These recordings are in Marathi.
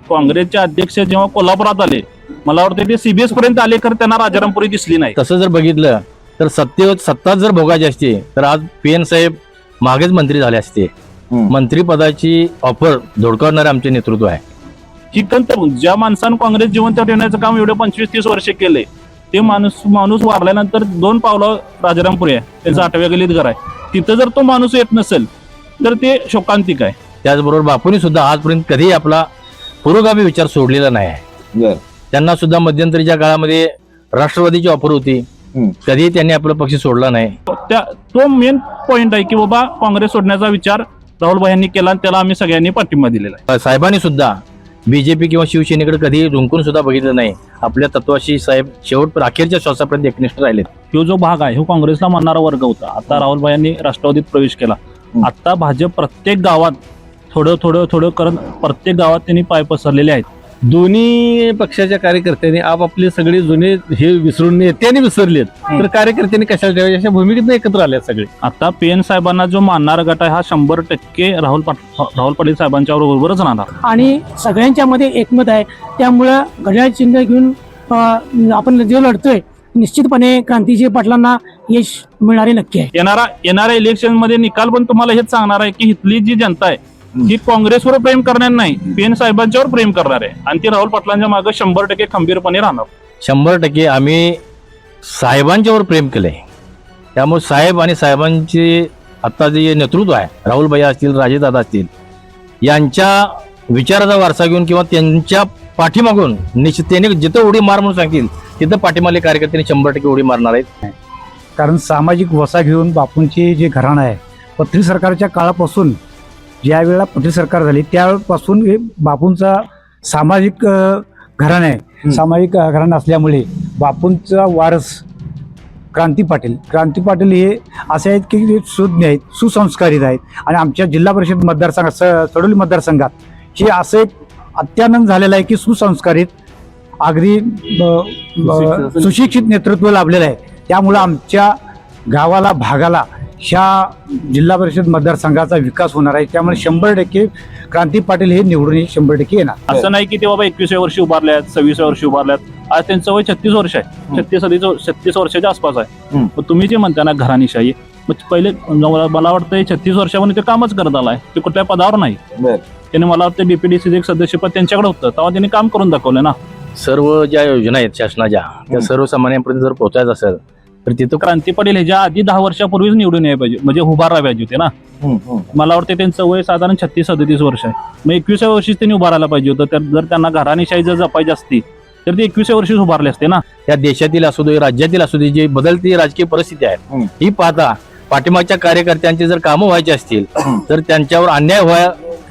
काँग्रेसचे अध्यक्ष जेव्हा कोल्हापुरात आले, मला वाटतं ते सीबीएस पर्यंत आले, खरं त्यांना राजारामपुरी दिसली नाही. तसं जर बघितलं तर सत्ता जर भोगायची असते तर आज PN साहेब मागेच मंत्री झाले असते. मंत्रीपदाची ऑफर धोडकावणारे आमचे नेतृत्व आहे. ही कंत ज्या माणसानं काँग्रेस जिवंत ठेवण्याचं काम एवढे 25-30 वर्ष केले, ते माणूस वारल्यानंतर 2 पावलं राजारामपुरी आहे, त्यांचं 8व्या गल्लीत घर आहे. तिथं जर तो माणूस येत नसेल तर ते शोकांतिक आहे. त्याचबरोबर बापूंनी सुद्धा आजपर्यंत कधीही आपला पुरोगामी विचार सोडलेला नाही आहे. त्यांना सुद्धा मध्यंतरीच्या काळामध्ये राष्ट्रवादीची ऑफर होती, कधीही त्यांनी आपला पक्ष सोडला नाही. तो मेन पॉइंट आहे की बाबा काँग्रेस सोडण्याचा विचार राहुल यांनी केला आणि त्याला आम्ही सगळ्यांनी पाठिंबा दिलेला आहे. साहेबांनी सुद्धा BJP किंवा शिवसेनेकडे कधी रुंकून सुद्धा बघितलं नाही. आपल्या तत्वाशी साहेब शेवट अखेरच्या श्वासापर्यंत एकनिष्ठ राहिलेत. तो जो भाग आहे, हो काँग्रेसला मानणारा वर्ग होता. आता राहुल यांनी राष्ट्रवादीत प्रवेश केला. आता भाजप प्रत्येक गावात थोडं करत प्रत्येक गावात त्यांनी पाय पसरलेले आहेत. दोन्ही पक्षाच्या कार्यकर्त्यांनी आपापले सगळे जुने हे विसरून नेत्यांनी विसरलेत, तर कार्यकर्त्यांनी कशाला ठेवायचे अशा भूमिकेत एकत्र आले सगळे. आता PN साहेबांना जो मानणारा गट आहे हा 100% राहुल पाटील साहेबांच्या बरोबरच राहणार. आणि सगळ्यांच्या मध्ये एकमत आहे. त्यामुळं घड्याळ चिन्ह घेऊन आपण जे लढतोय, निश्चितपणे क्रांतिजी पाटलांना यश मिळणारे नक्की आहे. येणाऱ्या इलेक्शन मध्ये निकाल पण तुम्हाला हेच सांगणार आहे की इथली जी जनता आहे ही काँग्रेसवर प्रेम करणार नाही, PN साहेबांच्यावर प्रेम करणार आहे आणि ती राहुल पाटलांच्या मागे 100% खंबीरपणे राहणार. 100% आम्ही साहेबांच्यावर प्रेम केलंय. त्यामुळे साहेब आणि साहेबांचे आता जे नेतृत्व आहे, राहुल भैया असतील, राजेदादा असतील, यांच्या विचाराचा वारसा घेऊन किंवा त्यांच्या पाठीमागून निश्चिततेने जिथं उडी मार म्हणून सांगतील तिथं पाठीमागले कार्यकर्त्यांनी 100% उडी मारणार आहेत. कारण सामाजिक वसा घेऊन बापूंची जे घराणं आहे, पत्नी सरकारच्या काळापासून ज्या वेळेला पत्नी सरकार झाली त्यापासून बापूंचा सामाजिक घराणं आहे. सामाजिक घराणं असल्यामुळे बापूंचा वारस क्रांती पाटील हे असे आहेत की जे सुज्ञ आहेत, सुसंस्कारित आहेत. आणि आमच्या जिल्हा परिषद मतदारसंघात सडोली मतदारसंघात हे असं एक अत्यानंद झालेला आहे की सुसंस्कारित, अगदी सुशिक्षित नेतृत्व लाभलेलं आहे. त्यामुळं आमच्या गावाला, भागाला, ह्या जिल्हा परिषद मतदारसंघाचा विकास होणार आहे. त्यामुळे 100% क्रांती पाटील हे निवडून 100% येणार. असं नाही की ते बाबा 21व्या वर्षी उभारल्यात, 26व्या वर्षी उभारल्यात. आज त्यांचं वय 36 वर्ष आहे, 36 वर्षाच्या आसपास आहे. मग तुम्ही जे म्हणता ना घराणीशाही, पहिले मला वाटतं 36 वर्षामध्ये ते कामच करत आलाय, ते कुठल्या पदावर नाही. त्याने मला वाटतं DPDC सदस्यपद त्यांच्याकडे होतं, तेव्हा त्यांनी काम करून दाखवलं ना. सर्व ज्या योजना आहेत शासनाच्या त्या सर्वसामान्यांपर्यंत जर पोहोचायचं असेल तर तिथं क्रांती पाटील ह्याच्या आधी 10 वर्षापूर्वीच निवडून यायला पाहिजे, म्हणजे उभारायला पाहिजे होते ना. मला वाटतं त्यांचं वय साधारण 36-37 वर्ष आहे. मग 21व्या वर्षीच त्यांनी उभारायला पाहिजे होतं. तर जर त्यांना घराणीशाही जर जपायची असती तर ते 21व्या वर्षीच उभारले असते ना. या देशातील असू दे, राज्यातील असू दे, जी बदलती राजकीय परिस्थिती आहे ही पाहता पाठीमागच्या कार्यकर्त्यांची जर कामं व्हायची असतील तर त्यांच्यावर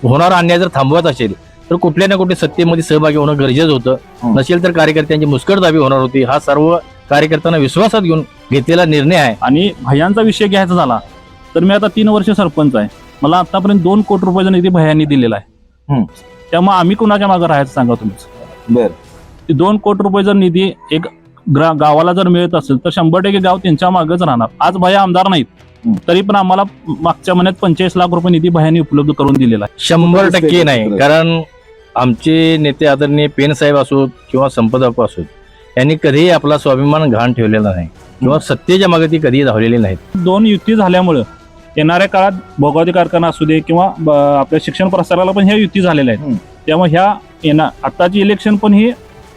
होणारा अन्याय जर थांबवत असेल तर कुठल्या ना कुठे सत्तेमध्ये सहभागी होणं गरजेचं होतं. नसेल तर कार्यकर्त्यांची मुस्कटदाबी होणार होती. हा सर्व कार्यकर्त्यांना विश्वासात घेऊन घेतलेला निर्णय आहे. आणि भयांचा विषय घ्यायचा झाला तर मी आता 3 वर्ष सरपंच आहे. मला आतापर्यंत 2 कोटी रुपयाचा निधी भयांनी दिलेला आहे. त्यामुळे आम्ही कुणाच्या मागे राहायचं सांगा तुम्हीच. 2 कोटी रुपये जर निधी एक गावाला जर मिळत असेल तर 100% गाव त्यांच्या मागेच राहणार. आज भया आमदार नाहीत तरी पण आम्हाला मागच्या महिन्यात 45 लाख रुपये निधी भयांनी उपलब्ध करून दिलेला आहे. 100% नाही, कारण आमचे नेते आदरणीय PN साहेब असोत किंवा संपदा असोत, यांनी कधीही आपला स्वाभिमान घाण ठेवलेला नाही किंवा सत्तेच्या मागे ती कधीही धावलेली नाहीत. 2 युती झाल्यामुळं येणाऱ्या काळात भोगावती कारखाना असू दे किंवा आपल्या शिक्षण प्रसाराला पण ह्या युती झालेल्या आहेत. त्यामुळे ह्या आताची इलेक्शन पण ही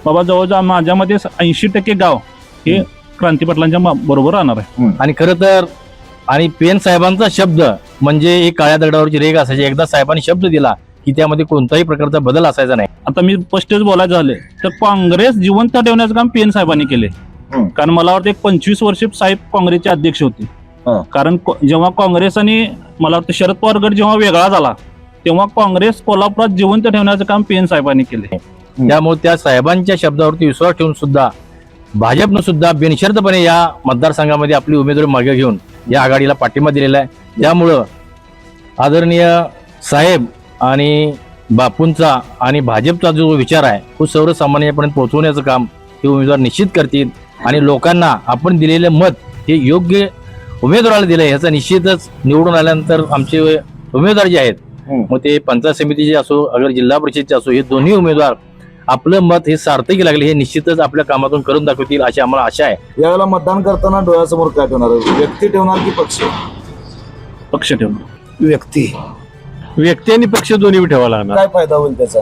बाबा जवळजवळ माझ्यामध्ये 80% गाव हे क्रांती पाटलांच्या बरोबर राहणार आहे. आणि खरं तर PN साहेबांचा शब्द म्हणजे एक काळ्या दगडावरची रेग असायची. एकदा साहेबांनी शब्द दिला की त्यामध्ये कोणताही प्रकारचा बदल असायचा नाही. आता मी स्पष्टच बोलायचं झाले तर काँग्रेस जिवंत ठेवण्याचं काम PN साहेबांनी केले. कारण मला वाटतं 25 वर्ष साहेब काँग्रेसचे अध्यक्ष होते. कारण जेव्हा काँग्रेस आणि मला वाटतं शरद पवार गट जेव्हा वेगळा झाला तेव्हा काँग्रेस कोल्हापुरात जिवंत ठेवण्याचं काम PN साहेबांनी केले. त्यामुळे त्या साहेबांच्या शब्दावरती विश्वास ठेवून सुद्धा भाजपनं सुद्धा बिनशर्तपणे या मतदारसंघामध्ये आपली उमेदवारी मागे घेऊन या आघाडीला पाठिंबा दिलेला आहे. त्यामुळं आदरणीय साहेब आणि बापूंचा आणि भाजपचा जो विचार आहे तो सर्वसामान्यांपर्यंत पोहोचवण्याचं काम हे उमेदवार निश्चित करतील. आणि लोकांना आपण दिलेलं मत हे योग्य उमेदवाराला दिलंय ह्याचा निश्चितच निवडून आल्यानंतर आमचे उमेदवार जे आहेत मग ते पंचायत समितीचे असो अगर जिल्हा परिषदचे असो, हे दोन्ही उमेदवार आपलं मत हे सार्थकी लागले हे निश्चितच आपल्या कामातून करून दाखवतील अशी आम्हाला आशा आहे. यावेळेला मतदान करताना डोळ्यासमोर काय ठेवणार, व्यक्ती ठेवणार की पक्ष? पक्ष ठेवणार. व्यक्ती आणि पक्ष दोन्ही ठेवावं लागणार. काय फायदा होईल त्याचा?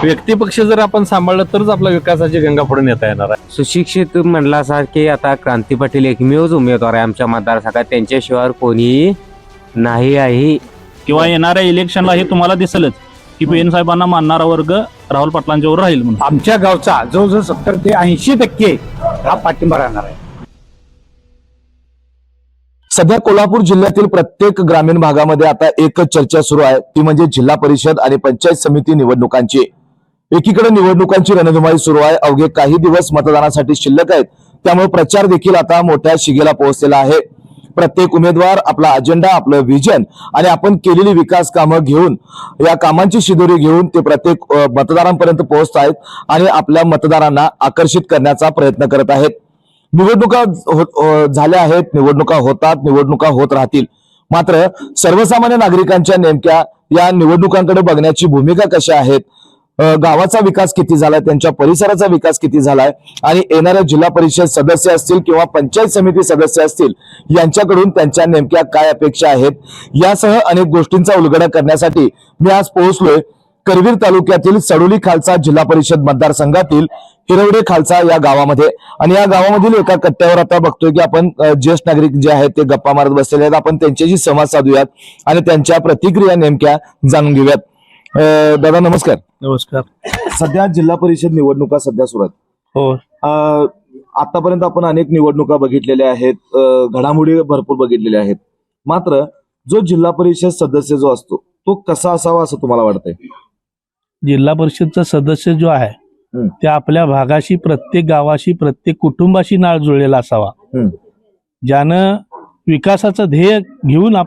व्यक्ती पक्ष जर आपण सांभाळलं तरच आपला विकासाची गंगा पुढे नेता येणार आहे. सुशिक्षित म्हणल्यासारखे आता क्रांती पाटील एकमेवच उमेदवार आहे आमच्या मतदारसंघात, त्यांच्याशिवाय कोणी नाही आहे. किंवा येणाऱ्या इलेक्शनला हे तुम्हाला दिसेलच की पी एन साहेबांना मानणारा वर्ग राहुल पाटलांच्यावर राहील म्हणून. आमच्या गावचा जवळजवळ 70 ते 80% हा पाठिंबा राहणार आहे. सध्या कोल्हापूर जिल्ह्यातील प्रत्येक ग्रामीण भागामध्ये आता एकच चर्चा सुरू आहे, ती म्हणजे जिल्हा परिषद आणि पंचायत समिती निवडणुकांची. एकीकडे निवडणुकांची रणधुमाळी सुरू आहे, अवघे काही दिवस मतदानासाठी शिल्लक आहेत, त्यामुळे प्रचार देखील आता मोठ्या शिगेला पोहोचलेला आहे. प्रत्येक उमेदवार आपला अजेंडा, आपलं विजन आणि आपण केलेली विकास कामं घेऊन, या कामांची शिदोरी घेऊन ते प्रत्येक मतदारांपर्यंत पोहोचत आहेत आणि आपल्या मतदारांना आकर्षित करण्याचा प्रयत्न करत आहेत. निवडणुका झाल्या आहेत, निवडणुका होतात, निवडणुका होत राहतील. मात्र सर्वसामान्य नागरिकांच्या नेमक्या या निवडणुकांकडे बघण्याची भूमिका कशा आहेत, गावाचा विकास किती झालाय, त्यांच्या परिसराचा विकास किती झालाय आणि येणाऱ्या जिल्हा परिषद सदस्य असतील किंवा पंचायत समिती सदस्य असतील यांच्याकडून त्यांच्या नेमक्या काय अपेक्षा आहेत, यासह अनेक गोष्टींचा उलगडा करण्यासाठी मी आज पोहोचलोय करवीर तालुक्यातील सडोली खालसा जिल्हा परिषद मतदारसंघातील हिरवडे खालसा या गावामध्ये. आणि या गावामधील एका कट्ट्यावर आता बघतोय की आपण ज्येष्ठ नागरिक जे आहेत ते गप्पा मारत बसलेले आहेत. आपण त्यांच्याशी संवाद साधूयात आणि त्यांच्या प्रतिक्रिया नेमक्या जाणून घेऊयात. दादा नमस्कार. नमस्कार. सध्या जिल्हा परिषद निवडणुका सध्या सुरू आहेत. हो. आतापर्यंत आपण अनेक निवडणुका बघितलेल्या आहेत, घडामोडी भरपूर बघितलेल्या आहेत. मात्र जो जिल्हा परिषद सदस्य जो असतो तो कसा असावा असं तुम्हाला वाटतंय? जिल्हा परिषदचा सदस्य जो आहे ते आपल्या भागाशी, प्रत्येक गावाशी, प्रत्येक कुटुंबाशी नाळ जुळलेला असावा. ज्यानं विकासाचं ध्येय घेऊन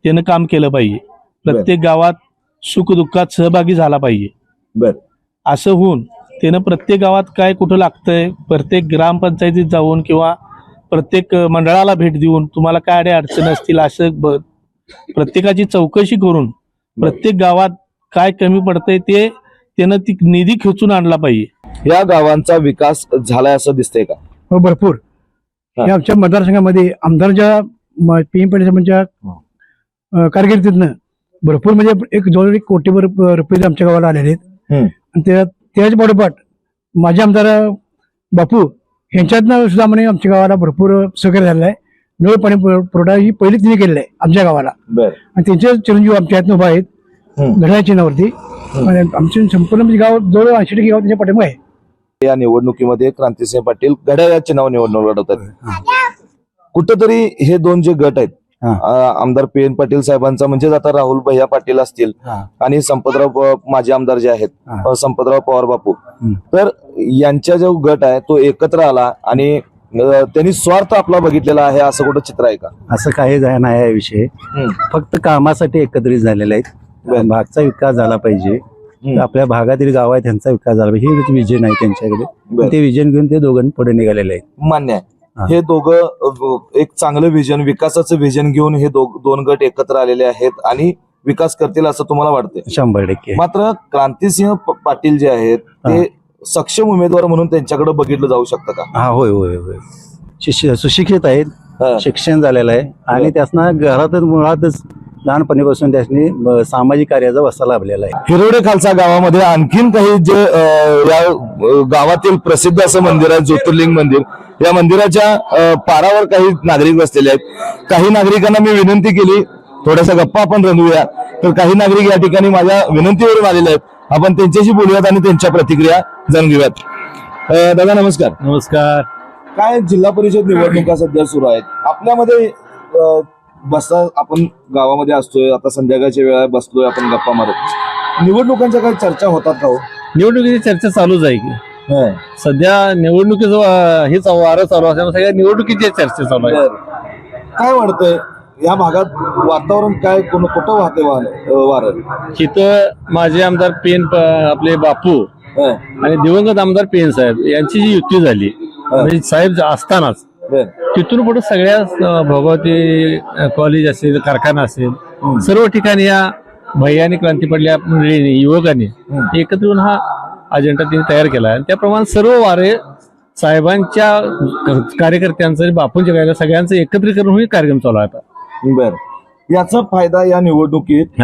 त्यानं काम केलं पाहिजे. प्रत्येक गावात सुखदुःखात सहभागी झाला पाहिजे. बर. असं होऊन त्यानं प्रत्येक गावात काय कुठं लागतंय, प्रत्येक ग्रामपंचायतीत जाऊन किंवा प्रत्येक मंडळाला भेट देऊन तुम्हाला काय अडचण असतील असं प्रत्येकाची चौकशी करून प्रत्येक गावात काय कमी पडतंय ते त्यानं ती निधी खेचून आणला पाहिजे. या गावांचा विकास झालाय असं दिसतंय का? हो, भरपूर. हा. या आमच्या मतदारसंघामध्ये आमदारच्या PM पाटीलच्या कारकिर्दीतनं भरपूर म्हणजे जवळ 1 कोटीभर रुपये आमच्या गावाला आलेले आहेत. आणि त्याच्या पाठोपाठ माझे आमदार बापू यांच्यातनं सुद्धा म्हणे आमच्या गावाला भरपूर सहकार्य झालेलं आहे. नळ पाणी पुरवठा ही पहिली तिने केलेला आहे आमच्या गावाला. आणि त्यांचे चिरंजीव आमच्या हातनं उभा आहेत घड्याळ चिन्हावरती. आणि आमचे संपूर्ण म्हणजे गाव जवळ 80% गाव त्यांच्या पाठिंबा आहे. या निवडणुकीमध्ये क्रांतिसिंह पाटील घड्याळ या चिन्हावर निवडणूक लढवतात. कुठंतरी हे दोन जे गट आहेत, आमदार PN पाटील साहेबांचा म्हणजेच आता राहुल भैया पाटील असतील आणि संपतराव माजी आमदार जे आहेत संपतराव पवार बापू, तर यांचा जो गट आहे तो एकत्र आला आणि त्यांनी स्वार्थ आपला बघितलेला आहे असं कुठं चित्र आहे का? असं काही नाही आहे विषय. फक्त कामासाठी एकत्रित झालेले आहेत. भागचा विकास झाला पाहिजे, आपल्या भागातील गाव आहे त्यांचा विकास झाला पाहिजे, हे विजन आहे त्यांच्याकडे. ते विजन घेऊन ते दोघांनी पुढे निघालेले आहेत. मान्य आहे. हे दोघं एक चांगलं विजन, विकासाचं विजन घेऊन हे दोन गट एकत्र आलेले आहेत आणि विकास करतील असं तुम्हाला वाटतंय? 100%. मात्र क्रांतिसिंह पाटील जे आहेत ते सक्षम उमेदवार म्हणून त्यांच्याकडे बघितलं जाऊ शकतं का? हा, होय होय होय. सुशिक्षित आहेत, शिक्षण झालेलं आहे आणि त्यासनं घरातच मुळातच लहानपणीपासून त्यासनी सामाजिक कार्याचा वसा लाभलेला आहे. हिरवडे खालसा गावामध्ये आणखीन काही जे या गावातील प्रसिद्ध असं मंदिर आहे, ज्योतिर्लिंग मंदिर. या मंदिराच्या पारावर काही नागरिक बसलेले आहेत. काही नागरिकांना मी विनंती केली थोड्याशा गप्पा आपण रंगवूया, तर काही नागरिक या ठिकाणी माझ्या विनंतीवरून आलेले आहेत. आपण त्यांच्याशी बोलूयात आणि त्यांच्या प्रतिक्रिया जाणून घेऊयात. दादा नमस्कार. नमस्कार. काय जिल्हा परिषद निवडणुका सध्या सुरू आहेत आपल्यामध्ये, बसता आपण गावामध्ये असतोय, आता संध्याकाळच्या वेळा बसलोय आपण गप्पा मारत, निवडणुकांच्या काही चर्चा होतात का हो? निवडणुकीची चर्चा चालूच आहे की सध्या निवडणुकीचं हेच वारं चालू असल्यामुळे सगळ्या निवडणुकीची चर्चा चालू आहे. काय वाटतंय या भागात वातावरण काय, कुठं वाहते वारं? इथं माझे आमदार आपले बापू आणि दिवंगत आमदार PN साहेब यांची जी युती झाली म्हणजे साहेब असतानाच तिथून पुढे सगळ्या भगवती कॉलेज असेल, कारखाना असेल, सर्व ठिकाणी या भैया आणि क्रांती पाटील या मंडळीने युवकांनी एकत्र येऊन हा अजेंडा त्यांनी तयार केला आणि त्याप्रमाणे सर्व वारे साहेबांच्या कार्यकर्त्यांचं आणि बापूंच्या कार्यकर्त्या सगळ्यांचं एकत्रीकरण होऊन कार्यक्रम चालू आहे आता. बर, याचा फायदा या निवडणुकीत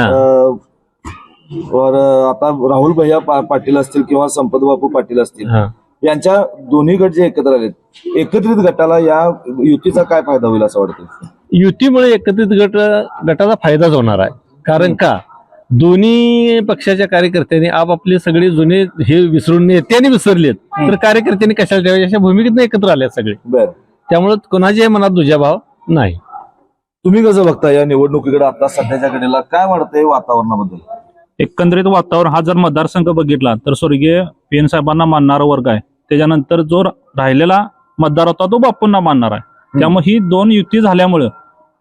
आता राहुल भैया पाटील असतील किंवा संपत बापू पाटील असतील, यांच्या दोन्ही गट जे एकत्र आलेत, एकत्रित गटाला या युतीचा काय फायदा होईल असं वाटतं? युतीमुळे एकत्रित गटाचा फायदाच होणार आहे. कारण का दोन्ही पक्षाच्या कार्यकर्त्यांनी आपापले सगळे जुने हे विसरून नेत्यांनी विसरलेत तर कार्यकर्त्यांनी कशाला ठेवायचे अशा भूमिकेतून एकत्र आले सगळे. त्यामुळे कोणाच्याही मनात दुजाभाव नाही. तुम्ही कसं बघता या निवडणुकीकडे आता सध्याच्या घडीला काय वाटतंय वातावरणाबद्दल? एकंदरीत वातावरण हा जर मतदारसंघ बघितला तर स्वर्गीय पी.एन. साहेबांना मानणारा वर्ग आहे. त्याच्यानंतर जो राहिलेला मतदार होता तो बापूंना मानणार आहे. त्यामुळे ही दोन युती झाल्यामुळं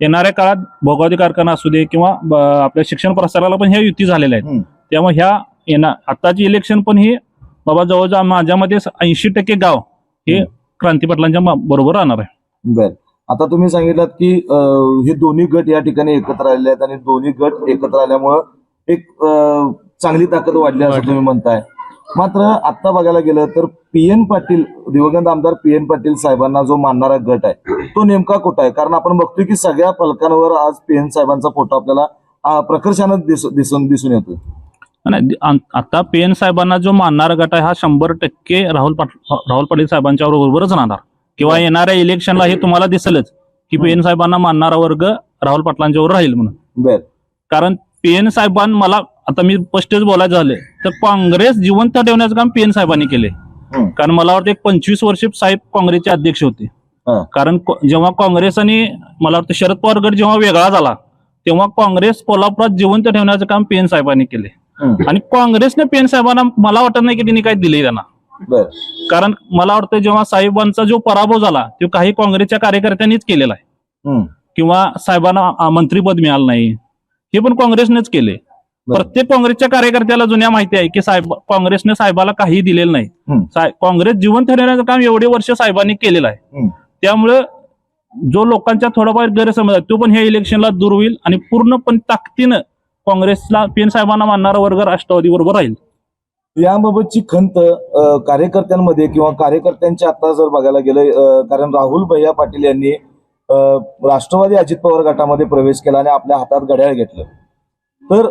येणाऱ्या काळात भोगावती कारखाना असू दे किंवा आपल्या शिक्षण प्रसाराला पण ह्या युती झालेल्या आहेत. त्यामुळे ह्या आताची इलेक्शन पण ही बाबा जवळजवळ माझ्यामध्ये 80% गाव हे क्रांती पाटलांच्या बरोबर राहणार आहे. बर, आता तुम्ही सांगितलं की हे दोन्ही गट या ठिकाणी एकत्र आलेले आहेत आणि दोन्ही गट एकत्र आल्यामुळं एक चांगली ताकद वाढली असं तुम्ही म्हणताय. मात्र आता बघायला गेलं तर पी.एन. पाटील, दिवंगत आमदार पी.एन. पाटील साहेबांना जो मानणारा गट आहे तो नेमका कुठं आहे? कारण आपण बघतोय की सगळ्या फलकांवर आज पी.एन. साहेबांचा फोटो आपल्याला प्रकर्षानं दिसून येतो. आता पी.एन. साहेबांना जो मानणारा गट आहे हा 100% राहुल पाटील साहेबांच्या बरोबरच राहणार किंवा येणाऱ्या इलेक्शनला हे तुम्हाला दिसेलच की पी.एन. साहेबांना मानणारा वर्ग राहुल पाटलांच्या बरोबर राहील म्हणून. कारण पी.एन. साहेबांना मला आता मी स्पष्टच बोलायचं झाले तर काँग्रेस जिवंत ठेवण्याचं काम पी.एन. साहेबांनी केले. कारण मला वाटतं 25 वर्ष साहेब काँग्रेसचे अध्यक्ष होते. कारण जेव्हा काँग्रेस आणि मला वाटतं शरद पवार गट जेव्हा वेगळा झाला तेव्हा काँग्रेस कोल्हापुरात जिवंत ठेवण्याचं काम पी.एन. साहेबांनी केले. आणि काँग्रेसने पी.एन. साहेबांना मला वाटत नाही की त्यांनी काही दिले त्यांना. कारण मला वाटतं जेव्हा साहेबांचा जो पराभव झाला तो काही काँग्रेसच्या कार्यकर्त्यांनीच केलेला आहे किंवा साहेबांना मंत्रीपद मिळालं नाही हे पण काँग्रेसनेच केले. प्रत्येक काँग्रेसच्या कार्यकर्त्याला जुन्या माहिती आहे की काँग्रेसने साहेबाला काही दिलेलं नाही. काँग्रेस जिवंत ठेवण्याचं काम एवढे वर्ष साहेबांनी केलेलं आहे. त्यामुळे जो लोकांच्या थोडाफार गैरसमज आहे तो पण ह्या इलेक्शनला दूर होईल आणि पूर्णपणे ताकदीनं काँग्रेसला पी.एन. साहेबांना मानणारा वर्ग राष्ट्रवादी बरोबर राहील. याबाबतची खंत कार्यकर्त्यांमध्ये किंवा कार्यकर्त्यांच्या आता जर बघायला गेलं, कारण राहुल भैया पाटील यांनी राष्ट्रवादी अजित पवार गटामध्ये प्रवेश केला आणि आपल्या हातात घड्याळ घेतलं, तर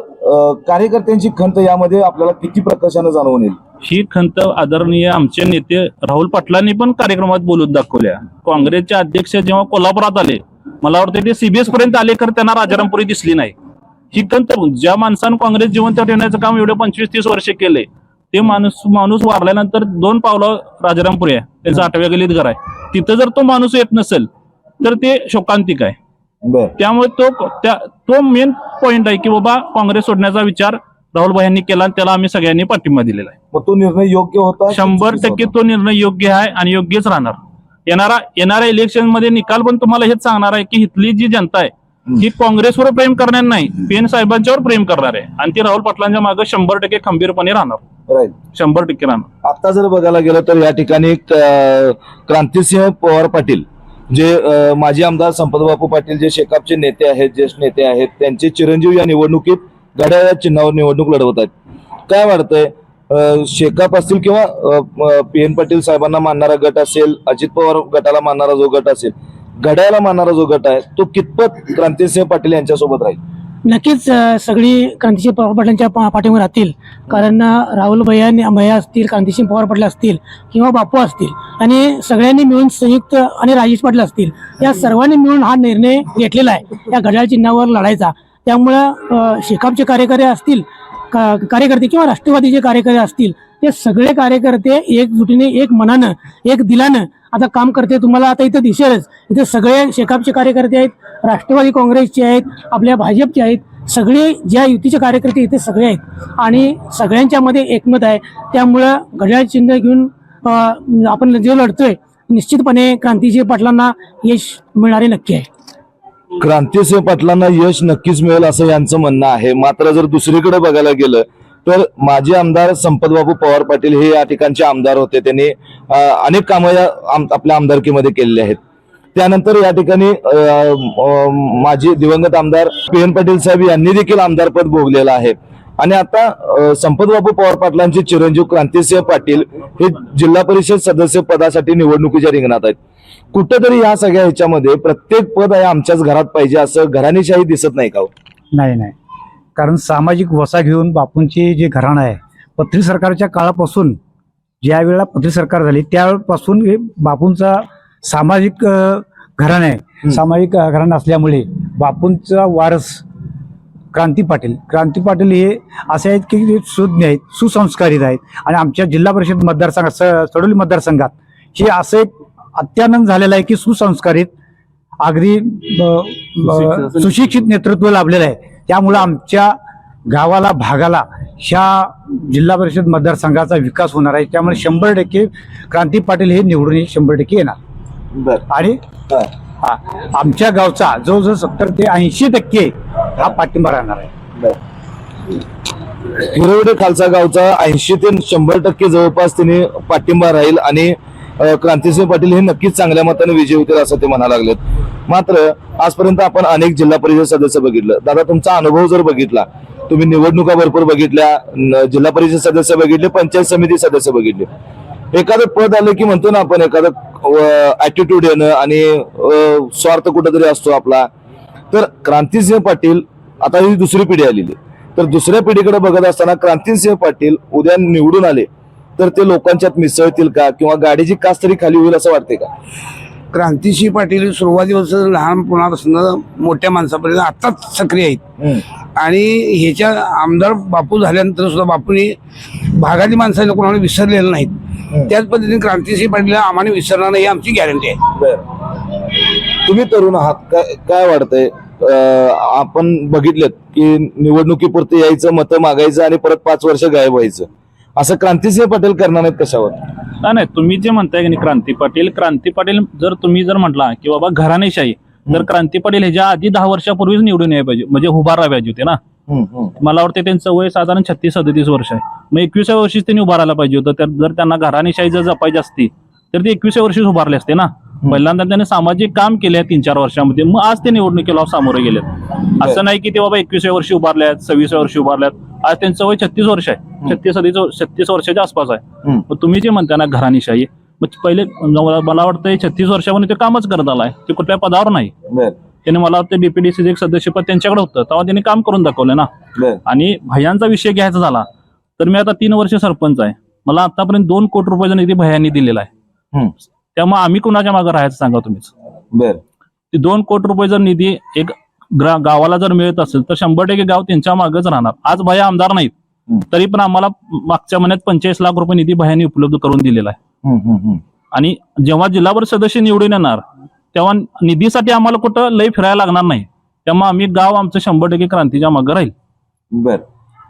कार्यकर्त्यांची खंत यामध्ये आपल्याला किती प्रकर्षानं जाणवून येईल? ही खंत आदरणीय आमचे नेते राहुल पाटलांनी पण कार्यक्रमात बोलून दाखवल्या. काँग्रेसचे अध्यक्ष जेव्हा कोल्हापुरात आले मला वाटतं ते CBS पर्यंत आले तर त्यांना राजारामपुरी दिसली नाही. ही खंत ज्या माणसानं काँग्रेस जिवंत ठेवण्याचं काम एवढे 25-30 वर्ष केले ते माणूस वारल्यानंतर 2 पावलं राजारामपुरी आहे, त्यांचं 8व्या गल्लीत घर आहे. तिथं जर तो माणूस येत नसेल तर ते शोकांतिक आहे. त्यामुळे तो मेन पॉइंट आहे की बाबा काँग्रेस सोडण्याचा विचार राहुल भाईंनी केला आणि त्याला आम्ही सगळ्यांनी पाठिंबा दिलेला आहे. मग तो निर्णय योग्य होता? 100% तो निर्णय योग्य आहे आणि योग्यच राहणार. येणाऱ्या इलेक्शन मध्ये निकाल पण तुम्हाला हेच सांगणार आहे की इथली जी जनता आहे ही काँग्रेसवर प्रेम करणार नाही, पी.एन. साहेबांच्यावर प्रेम करणार आहे आणि ती राहुल पाटलांच्या मागे 100% खंबीरपणे राहणार. 100% राहणार. आता जर बघायला गेलं तर या ठिकाणी क्रांतिसिंह पवार पाटील जे माजी आमदार संपतबापू पाटील जे शेकापचे नेते आहेत, ज्येष्ठ नेते आहेत, त्यांचे चिरंजीव या निवडणुकीत घड्याळ या चिन्हावर निवडणूक लढवत आहेत. काय वाटतंय शेकाप असतील किंवा पी.एन. पाटील साहेबांना मानणारा गट असेल, अजित पवार गटाला मानणारा जो गट असेल, घड्याळाला मानणारा जो गट आहे तो कितपत क्रांतिसिंह पाटील यांच्यासोबत राहील? नक्कीच सगळी क्रांतिसिंह पवार पाटलांच्या पाठीवर राहतील. कारण राहुल भैया असतील, क्रांतिसिंह पवार पाटील असतील किंवा बापू असतील आणि सगळ्यांनी मिळून संयुक्त आणि राजेश पाटील असतील, या सर्वांनी मिळून हा निर्णय घेतलेला आहे या घड्याळ चिन्हावर लढायचा. त्यामुळं शेकापचे कार्यकर्ते असतील, कार्यकर्ते किंवा राष्ट्रवादीचे कार्यकर्ते असतील, ते सगळे कार्यकर्ते एकजुटीने, एक मनानं, एक दिलानं आता काम करते. तुम्हाला आता इथं दिसेलच, इथे सगळे शेकापचे कार्यकर्ते आहेत, राष्ट्रवादी काँग्रेसचे आहेत, आपल्या भाजपचे आहेत, सगळे ज्या युतीचे कार्यकर्ते इथे सगळे आहेत आणि सगळ्यांच्या मध्ये एकमत आहे. त्यामुळं घड्याळ चिन्ह घेऊन आपण जे लढतोय निश्चितपणे क्रांतिसिंह पाटलांना यश मिळणारे नक्की आहे. क्रांतिसिंह पाटलांना यश नक्कीच मिळेल असं यांचं म्हणणं आहे. मात्र जर दुसरीकडे बघायला गेलं तर माजी आमदार संपतबापू पवार पाटील हे या ठिकाणचे आमदार होते. त्यांनी अनेक कामं आपल्या आमदारकीमध्ये केलेली आहेत. त्यानंतर या ठिकाणी माजी दिवंगत आमदार PN पाटील साहेब यांनी देखील आमदारपद भोगलेलं आहे. आणि आता संपतबाबू पवार पाटलांचे चिरंजीव क्रांतिसिंह पाटील हे जिल्हा परिषद सदस्य पदासाठी निवडणुकीच्या रिंगणात आहेत. कुठेतरी या सगळ्या ह्याच्यामध्ये प्रत्येक पद आहे आमच्याच घरात पाहिजे असं घराणेशाही दिसत नाही का? नाही नाही, कारण सामाजिक वसा घेऊन बापूंची जे घराणं आहे, पत्री सरकारच्या काळापासून ज्या वेळेला पत्री सरकार झाली त्यापासून हे बापूंचा सामाजिक घराणं आहे. सामाजिक घराणं असल्यामुळे बापूंचा वारस क्रांती पाटील हे असे आहेत की सुज्ञ आहेत, सुसंस्कारित आहेत. आणि आमच्या जिल्हा परिषद मतदारसंघात सडोली मतदारसंघात हे असं एक अत्यानंद झालेला आहे की सुसंस्कारित अगदी सुशिक्षित नेतृत्व लाभलेलं आहे. त्यामुळं आमच्या गावाला भागाला ह्या जिल्हा परिषद मतदारसंघाचा विकास होणार आहे. त्यामुळे 100% क्रांती पाटील हे निवडून 100% येणार. आणि आमच्या गावचा जवळजवळ 70 ते 80% हा पाठिंबा राहणार आहे. हिरवडे खालसा गावचा 80 ते 100% जवळपास तिने पाठिंबा राहील आणि क्रांतिसिंह पाटील हे नक्कीच चांगल्या मताने विजयी होतील असं ते म्हणायला लागलेत. मात्र आजपर्यंत आपण अनेक जिल्हा परिषद सदस्य बघितलं. दादा, तुमचा अनुभव जर बघितला, तुम्ही निवडणुका भरपूर बघितल्या, जिल्हा परिषद सदस्य बघितले, पंचायत समिती सदस्य बघितले. एखादं पद आलं की म्हणतो ना आपण एखादं ऍटिट्यूड येणं आणि स्वार्थ कुठेतरी असतो आपला. तर क्रांतिसिंह पाटील आता ही दुसरी पिढी आलेली, तर दुसऱ्या पिढीकडे बघत असताना क्रांतिसिंह पाटील उद्या निवडून आले तर ते लोकांच्यात मिसळतील का, किंवा गाडीची कास तरी खाली होईल असं वाटते का? क्रांतिसिंह पाटील सुरुवातीपासून लहानपणापासून मोठ्या माणसापर्यंत आताच सक्रिय आहेत. आणि ह्याच्या आमदार बापू झाल्यानंतर सुद्धा बापूंनी भागातील माणसाला कोणाला विसरलेलं नाहीत. त्याच पद्धतीने क्रांतिसिंह पाटीलला आम्हाला विसरणार नाही, आमची गॅरंटी आहे. तुम्ही तरुण आहात, काय वाटतंय? आपण बघितलेत की निवडणुकीपुरते यायचं, मतं मागायचं आणि परत 5 वर्ष गायब व्हायचं. असं क्रांतिसिंह पाटील करणार नाहीत कशावर? नाही, तुम्ही जे म्हणताय की क्रांती पाटील जर तुम्ही जर म्हटला की बाबा घराणेशाही, तर क्रांती पाटील ह्याच्या आधी 10 वर्षापूर्वीच निवडून यायला पाहिजे, म्हणजे उभारायला पाहिजे होते ना. मला वाटतं त्यांचं वय साधारण 36-37 वर्ष आहे. मग 21व्या वर्षीच त्यांनी उभारायला पाहिजे होतं. जर त्यांना घराणेशाही जर जपायची असती तर ते 21व्या वर्षीच उभारले असते ना. पहिल्यांदा त्याने सामाजिक काम केले 3-4 वर्षामध्ये, मग आज ते निवडणुकीला सामोरे गेले. असं नाही की ते बाबा 21व्या वर्षी उभारल्यात, 26व्या वर्षी उभारल्यात. आज त्यांचं वय 36 वर्ष आहे, 36 वर्षाच्या आसपास आहे. मग तुम्ही जे म्हणता ना घराणेशाही, मग पहिले मला वाटतं 36 वर्षामध्ये ते कामच करत आलाय, ते कुठल्या पदावर नाही. त्याने मला वाटतं DPDC एक सदस्यपद त्यांच्याकडे होतं, तेव्हा त्यांनी काम करून दाखवलं ना. आणि भयांचा विषय घ्यायचा झाला तर मी आता 3 वर्ष सरपंच आहे. मला आतापर्यंत 2 कोटी रुपयाचा निधी भयांनी दिलेला आहे. त्यामुळे आम्ही कुणाच्या मागे राहायचं सांगा तुम्हीच. ते 2 कोटी रुपये जर निधी एक गावाला जर मिळत असेल तर 100% गाव त्यांच्या मागेच राहणार. आज भया आमदार नाहीत तरी पण आम्हाला मागच्या महिन्यात 45 लाख रुपये निधी भयांनी उपलब्ध करून दिलेला आहे. आणि जेव्हा जिल्हा परिषद सदस्य निवडून येणार तेव्हा निधीसाठी आम्हाला कुठं लय फिरायला लागणार नाही. त्यामुळे आम्ही गाव आमचं 100% क्रांतीच्या मागे राहील. बर,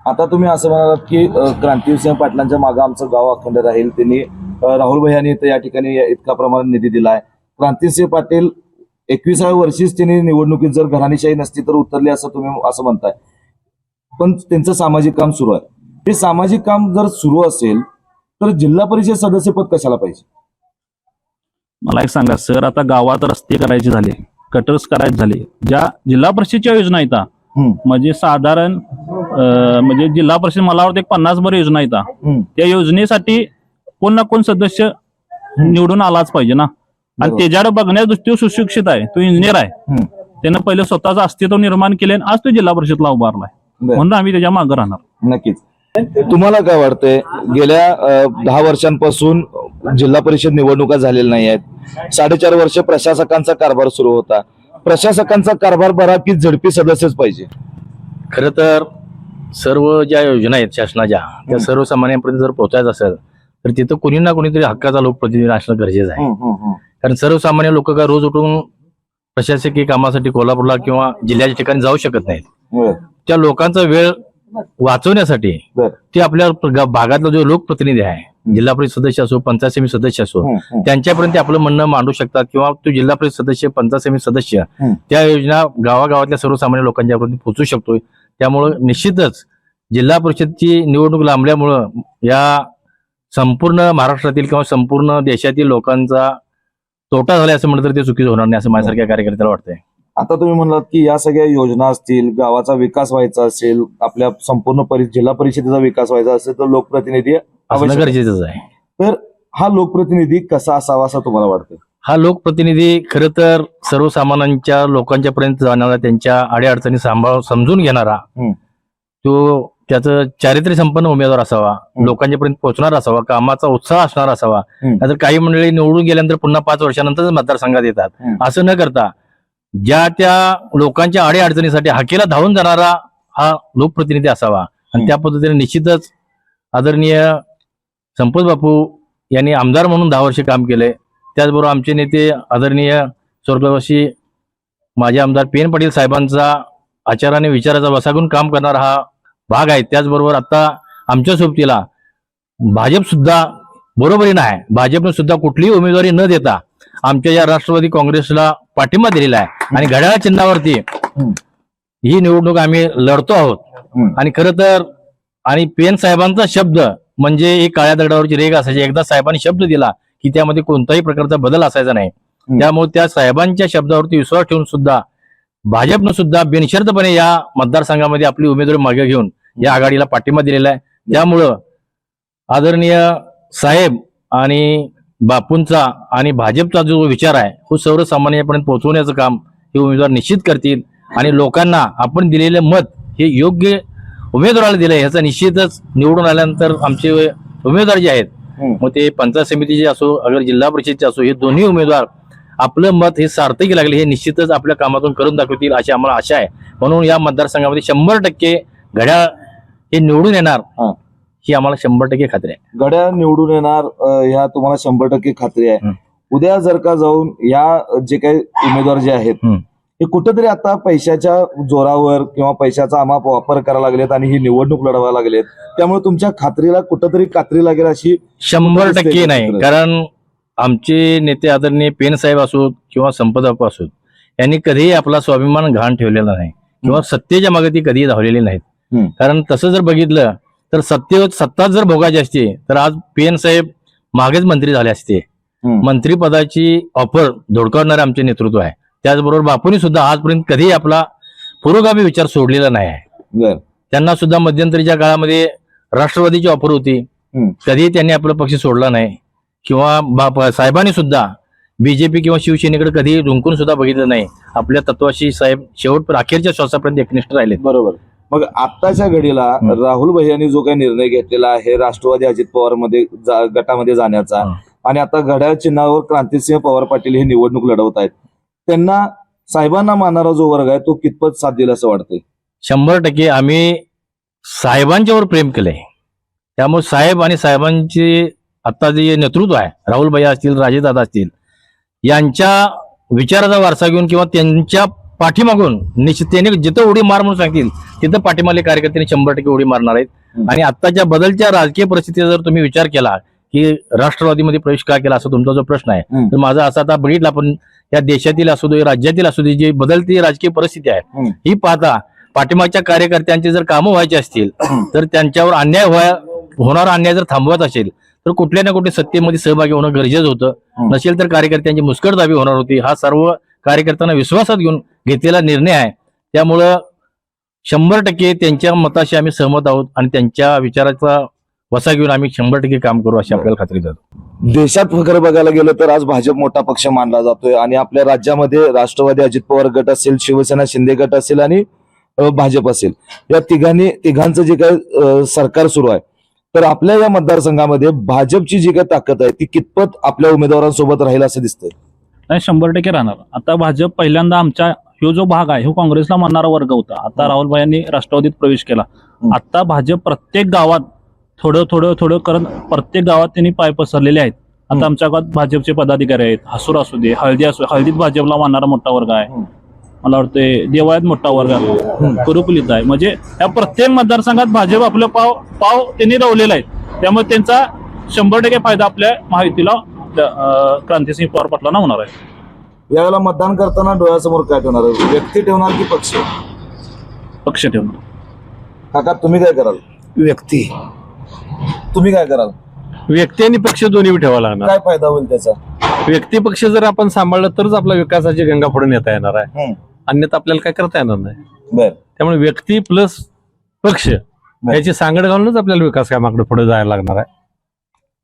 आता तुम्ही असं म्हणालात की क्रांतिसिंह पाटलांच्या मागे आमचं गाव अखंड राहील. त्यांनी राहुल भैयांनी या ठिकाणी इतका प्रमाणात निधी दिलाय. क्रांतिसिंह पाटील 21व्या वर्षीच त्यांनी निवडणुकीत जर घराणेशाही नसती तर उतरले असं तुम्ही असं म्हणताय. पण त्यांचं सामाजिक काम सुरू आहे. ते सामाजिक काम जर सुरू असेल तर जिल्हा परिषद सदस्यपद कशाला पाहिजे? मला एक सांगा सर, आता गावात रस्ते करायचे झाले, कटर्स करायचे झाले, ज्या जिल्हा परिषदच्या योजना येतात म्हणजे साधारण म्हणजे जिल्हा परिषद मला वाटतं 50 भर योजना येतात. त्या योजनेसाठी कोण ना कोण सदस्य निवडून आलाच पाहिजे ना. आणि त्याच्याकडे बघण्याच्या दृष्टीवर सुशिक्षित आहे, तो इंजिनियर आहे, त्यानं पहिले स्वतःचं अस्तित्व निर्माण केले आणि आज तो जिल्हा परिषदला उभारलाय, म्हणून आम्ही त्याच्या मागे राहणार. नक्कीच. तुम्हाला काय वाटतंय, गेल्या 10 वर्षांपासून जिल्हा परिषद निवडणुका झालेल्या नाही आहेत. 4.5 वर्ष प्रशासकांचा कारभार सुरू होता. प्रशासकांचा कारभार बरा की झडपी सदस्यच पाहिजे? खरं तर सर्व ज्या योजना आहेत शासनाच्या त्या सर्वसामान्यांपर्यंत जर पोहोचायचं असेल तर तिथं कोणी ना कोणीतरी हक्काचा लोकप्रतिनिधी असणं गरजेचं आहे. कारण सर्वसामान्य लोक काय रोज उठून प्रशासकीय कामासाठी कोल्हापूरला किंवा जिल्ह्याच्या ठिकाणी जाऊ शकत नाहीत. त्या लोकांचा वेळ वाचवण्यासाठी ते आपल्या भागातला जो लोकप्रतिनिधी आहे, जिल्हा परिषद सदस्य असो, पंचायत समिती सदस्य असो, त्यांच्यापर्यंत आपलं म्हणणं मांडू शकतात. किंवा तो जिल्हा परिषद सदस्य, पंचायत समिती सदस्य त्या योजना गावागावातल्या सर्वसामान्य लोकांच्यापर्यंत पोहोचू शकतोय. त्यामुळं निश्चितच जिल्हा परिषदची निवडणूक लांबल्यामुळं या संपूर्ण महाराष्ट्रातील किंवा संपूर्ण देशातील लोकांचा तोटा झाला असं म्हटलं तर ते चुकीचं होणार नाही असं माझ्यासारख्या कार्यकर्त्याला वाटतंय. आता तुम्ही म्हणलात की या सगळ्या योजना असतील, गावाचा विकास व्हायचा असेल, आपल्या संपूर्ण जिल्हा परिषदेचा विकास व्हायचा असेल तर लोकप्रतिनिधी असणं आवश्यक आहे. गरजेचंच आहे. तर हा लोकप्रतिनिधी कसा असावा असं तुम्हाला वाटतं? हा लोकप्रतिनिधी खरं तर सर्वसामान्यांच्या लोकांच्या पर्यंत जाणारा, त्यांच्या अडीअडचणी समजून घेणारा, तो त्याचं चारित्र्य संपन्न उमेदवार असावा, लोकांच्या पर्यंत पोहोचणार असावा, कामाचा उत्साह असणार असावा. नाहीतर काही मंडळी निवडून गेल्यानंतर पुन्हा 5 वर्षानंतरच मतदारसंघात येतात. असं न करता ज्या त्या लोकांच्या अडीअडचणीसाठी हाकेला धावून जाणारा हा लोकप्रतिनिधी असावा. आणि त्या पद्धतीने निश्चितच आदरणीय संपत बापू यांनी आमदार म्हणून 10 वर्ष काम केले. त्याचबरोबर आमचे नेते आदरणीय स्वर्गवासी माजी आमदार PN पाटील साहेबांचा आचाराने विचाराचा वसा घेऊन काम करणारा हा भाग आहे. त्याचबरोबर आता आमच्या सोबतीला भाजप सुद्धा बरोबरीनं आहे. भाजपने सुद्धा कुठलीही उमेदवारी न देता आमच्या या राष्ट्रवादी काँग्रेसला पाठिंबा दिलेला आहे आणि घड्याळ चिन्हावरती ही निवडणूक आम्ही लढतो आहोत. आणि खरं तर आणि PN साहेबांचा शब्द म्हणजे एक काळ्या दगडावरची रेग असायची. एकदा साहेबांनी शब्द दिला की त्यामध्ये कोणताही प्रकारचा बदल असायचा नाही. त्यामुळे त्या साहेबांच्या शब्दावरती विश्वास ठेवून सुद्धा भाजपनं सुद्धा बिनशर्तपणे या मतदारसंघामध्ये आपली उमेदवारी मागे घेऊन या आघाडीला पाठिंबा दिलेला आहे. त्यामुळं आदरणीय साहेब आणि बापूंचा आणि भाजपचा जो विचार आहे तो सर्वसामान्यपर्यंत पोहोचवण्याचं काम हे उमेदवार निश्चित करतील. आणि लोकांना आपण दिलेलं मत हे योग्य उमेदवाराला दिलंय ह्याचा निश्चितच निवडून आल्यानंतर आमचे उमेदवार जे आहेत, मग ते पंचायत समितीचे असो अगर जिल्हा परिषदचे असो, हे दोन्ही उमेदवार आपलं मत हे सार्थकी लागले हे निश्चितच आपल्या कामातून करून दाखवतील अशी आम्हाला आशा आहे. म्हणून या मतदारसंघामध्ये 100% घड्याळ हे निवडून येणार ही आम्हाला 100% खात्री आहे. घड्याळ निवडून येणार ह्या तुम्हाला 100% खात्री आहे. उद्या जर का जाऊन या जे काही उमेदवार जे आहेत हे कुठेतरी आता पैशाच्या जोरावर किंवा पैशाचा अमाप वापर करायला लागलेत आणि ही निवडणूक लढवायला लागलेत, त्यामुळे तुमच्या खात्रीला कुठेतरी कात्री लागेल अशी 100% नाही. कारण आमचे नेते आदरणीय PN साहेब असोत किंवा संपत बापू असोत, यांनी कधीही आपला स्वाभिमान घाण ठेवलेला नाही किंवा सत्तेच्या मागे ती कधीही धावलेली नाहीत. कारण तसं जर बघितलं तर सत्ता जर भोगायची असते तर आज PN साहेब मागेच मंत्री झाले असते. मंत्रीपदाची ऑफर धोडकावणारे आमचे नेतृत्व आहे. त्याचबरोबर बापूंनी सुद्धा आजपर्यंत कधीही आपला पुरोगामी विचार सोडलेला नाही आहे. त्यांना सुद्धा मध्यंतरीच्या काळामध्ये राष्ट्रवादीची ऑफर होती, कधीही त्यांनी आपला पक्ष सोडला नाही. किंवा साहेबांनी सुद्धा BJP किंवा शिवसेनेकडे कधीही रुंकून सुद्धा बघितलं नाही. आपल्या तत्वाशी साहेब शेवट अखेरच्या श्वासापर्यंत एकनिष्ठ राहिले. बरोबर. मग आत्ताच्या घडीला राहुल भैयांनी जो काही निर्णय घेतलेला आहे राष्ट्रवादी अजित पवार मध्ये गटामध्ये जाण्याचा, आणि आता घड्याळ चिन्हावर क्रांतिसिंह पवार पाटील हे निवडणूक लढवत आहेत, त्यांना साहेबांना मानणारा जो वर्ग आहे तो कितपत साथ दिला असं वाटतंय? 100% आम्ही साहेबांच्यावर प्रेम केलंय. त्यामुळे साहेब आणि साहेबांचे आता जे नेतृत्व आहे, राहुल भैया असतील, राजेदादा असतील, यांच्या विचाराचा वारसा घेऊन किंवा त्यांच्या पाठीमागून निश्चित त्यांनी जिथं उडी मार म्हणून सांगतील तिथं पाठीमागले कार्यकर्त्यांनी 100% उडी मारणार आहेत. आणि आत्ताच्या बदलच्या राजकीय परिस्थितीचा जर तुम्ही विचार केला की राष्ट्रवादीमध्ये प्रवेश का केला असा तुमचा जो प्रश्न आहे, तर माझा असा आता बघितला आपण या देशातील असू दे राज्यातील असू दे जी बदलती राजकीय परिस्थिती आहे ही पाहता पाठीमागच्या कार्यकर्त्यांची जर कामं व्हायची असतील तर त्यांच्यावर होणारा अन्याय जर थांबवत असेल तर कुठल्या ना कुठे सत्तेमध्ये सहभागी होणं गरजेचं होतं. नसेल तर कार्यकर्त्यांची मुस्कटदाबी होणार होती. हा सर्व कार्यकर्त्यांना विश्वासात घेऊन घेतलेला निर्णय आहे. त्यामुळं 100% त्यांच्या मताशी आम्ही सहमत आहोत आणि त्यांच्या विचाराचा वसा घेऊन आम्ही 100% काम करू अशी आपल्याला खात्री देतो. देशात खरं बघायला गेलं तर आज भाजप मोठा पक्ष मानला जातोय आणि आपल्या राज्यामध्ये राष्ट्रवादी अजित पवार गट असेल, शिवसेना शिंदे गट असेल आणि भाजप असेल, या तिघांचं जे काही सरकार सुरू आहे, तर आपल्या या मतदारसंघामध्ये भाजपची जी काही ताकद आहे ती कितपत आपल्या उमेदवारांसोबत राहील असं दिसतंय? नाही, 100% राहणार. आता भाजप पहिल्यांदा आमच्या ह्यो जो भाग आहे हो काँग्रेसला मानणारा वर्ग होता. आता राहुल भाईंनी राष्ट्रवादीत प्रवेश केला. आता भाजप प्रत्येक गावात थोडं करत प्रत्येक गावात त्यांनी पाय पसरलेले आहेत. आता आमच्या गावात भाजपचे पदाधिकारी आहेत. हसूर असू दे, हळदीत भाजपला मानणारा मोठा वर्ग आहे. मला वाटतं देवळात मोठा वर्ग आहे, करुकुलीत आहे. म्हणजे या प्रत्येक मतदारसंघात भाजप आपलं पाव त्यांनी रवलेला आहे. त्यामुळे त्यांचा 100% फायदा आपल्या महायुतीला क्रांतिसिंह पवार पाटलांना होणार आहे. यावेळेला मतदान करताना डोळ्यासमोर काय ठेवणार? व्यक्ती ठेवणार की पक्ष? पक्ष ठेवणार. काका तुम्ही काय कराल? व्यक्ती. तुम्ही काय कराल? व्यक्ती आणि पक्ष दोन्ही ठेवावा लागणार. काय फायदा होईल त्याचा? व्यक्ती पक्ष जर आपण सांभाळलं तरच आपला विकासाची गंगा पुढे नेता येणार आहे, अन्यथा आपल्याला काय करता येणार नाही. बर. त्यामुळे व्यक्ती प्लस पक्ष याची सांगड घालूनच आपल्याला विकास कामाकडे पुढे जायला लागणार आहे.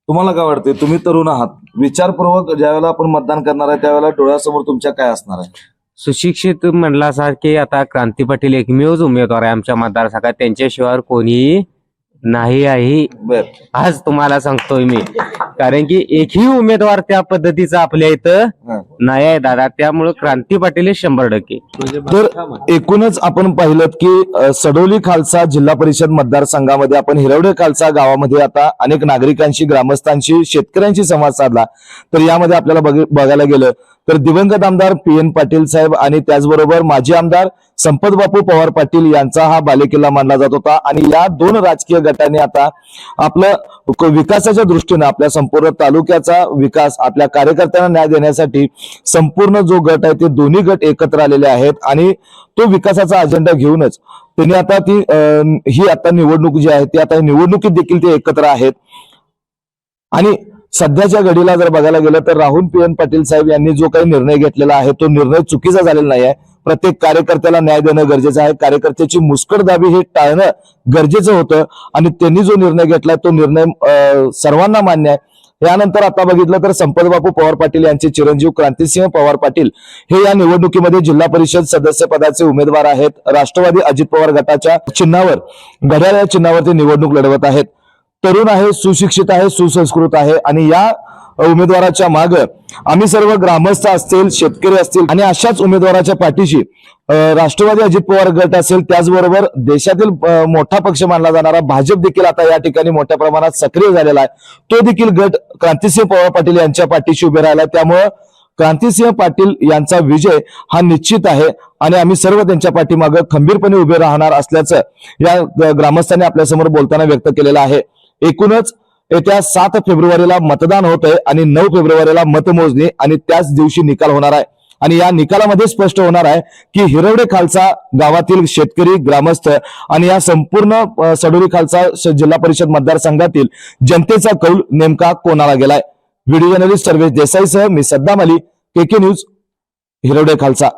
तुम्हाला काय वाटतंय? तुम्ही तरुण आहात, विचारपूर्वक ज्यावेळेला आपण मतदान करणार आहे त्यावेळेला डोळ्यासमोर तुमच्या काय असणार आहे? सुशिक्षित म्हणलासारखे आता क्रांती पाटील एकमेवच उमेदवार आहे आमच्या मतदारसंघात, त्यांच्याशिवाय कोणी नाही आहे. बर. आज तुम्हाला सांगतोय मी, कारण की एकही उमेदवार त्या पद्धतीचा आपल्या इथं नाही आहे दादा. त्यामुळे क्रांती पाटील 100%. तर एकूणच आपण पाहिलं की सडोली खालसा जिल्हा परिषद मतदारसंघामध्ये आपण हिरवडे खालसा गावामध्ये आता अनेक नागरिकांशी, ग्रामस्थांशी, शेतकऱ्यांशी संवाद साधला. तर यामध्ये आपल्याला बघायला गेलं तर दिवंगत आमदार पी.एन. पाटील साहेब आणि त्याचबरोबर माजी आमदार संपतबापू पवार पाटील यांचा हा बालेकिल्ला मानला जात होता. आणि या दोन राजकीय गटाने आता आपलं विकासाच्या दृष्टीने आपल्या संपूर्ण तालुक्याचा विकास, आपल्या कार्यकर्त्यांना न्याय देण्यासाठी संपूर्ण जो गट आहे ते दोन्ही गट एकत्र आलेले आहेत आणि तो विकासाचा अजेंडा घेऊनच त्यांनी आता ही आता निवडणूक जी आहे ती आता निवडणुकीत देखील ते एकत्र आहेत. आणि सध्याच्या घडीला जर बघायला गेलं तर राहुल पी.एन. पाटील साहेब यांनी जो काही निर्णय घेतलेला आहे तो निर्णय चुकीचा झालेला नाही आहे. प्रत्येक कार्यकर्त्याला न्याय देणं गरजेचं आहे, कार्यकर्त्याची मुस्कटदाबी हे टाळणं गरजेचं होतं आणि त्यांनी जो निर्णय घेतलाय तो निर्णय सर्वांना मान्य आहे. यानंतर आता बघितलं तर संपतबापू पवार पाटील यांचे चिरंजीव क्रांतिसिंह पवार पाटील हे या निवडणुकीमध्ये जिल्हा परिषद सदस्य पदाचे उमेदवार आहेत. राष्ट्रवादी अजित पवार गटाच्या चिन्हावर, घड्याळ या चिन्हावर ते निवडणूक लढवत आहेत. तरुण आहे, सुशिक्षित आहे, सुसंस्कृत आहे आणि या उमेदवाराच्या माग आम्ही सर्व ग्रामस्थ असतील, शेतकरी असतील आणि अशाच उमेदवाराच्या पाठीशी राष्ट्रवादी अजित पवार गट असेल, त्याचबरोबर देशातील मोठा पक्ष मानला जाणारा भाजप देखील आता या ठिकाणी मोठ्या प्रमाणात सक्रिय झालेला आहे. तो देखील गट क्रांतिसिंह पवार पाटील यांच्या पाठीशी उभे राहिला. त्यामुळं क्रांतिसिंह पाटील यांचा विजय हा निश्चित आहे आणि आम्ही सर्व त्यांच्या पाठीमागे खंबीरपणे उभे राहणार असल्याचं या ग्रामस्थांनी आपल्यासमोर बोलताना व्यक्त केलेलं आहे. एकूणच येत्या 7 फेब्रुवारीला मतदान होत आहे आणि 9 फेब्रुवारीला मतमोजणी आणि त्याच दिवशी निकाल होणार आहे. आणि या निकालामध्ये स्पष्ट होणार आहे की हिरवडे खालसा गावातील शेतकरी, ग्रामस्थ आणि या संपूर्ण सडोली खालसा जिल्हा परिषद मतदारसंघातील जनतेचा कौल नेमका कोणाला गेलाय. व्हिडिओ जर्नलिस्ट सर्वेश देसाईसह मी सद्दाम अली, KK न्यूज, हिरवडे खालसा.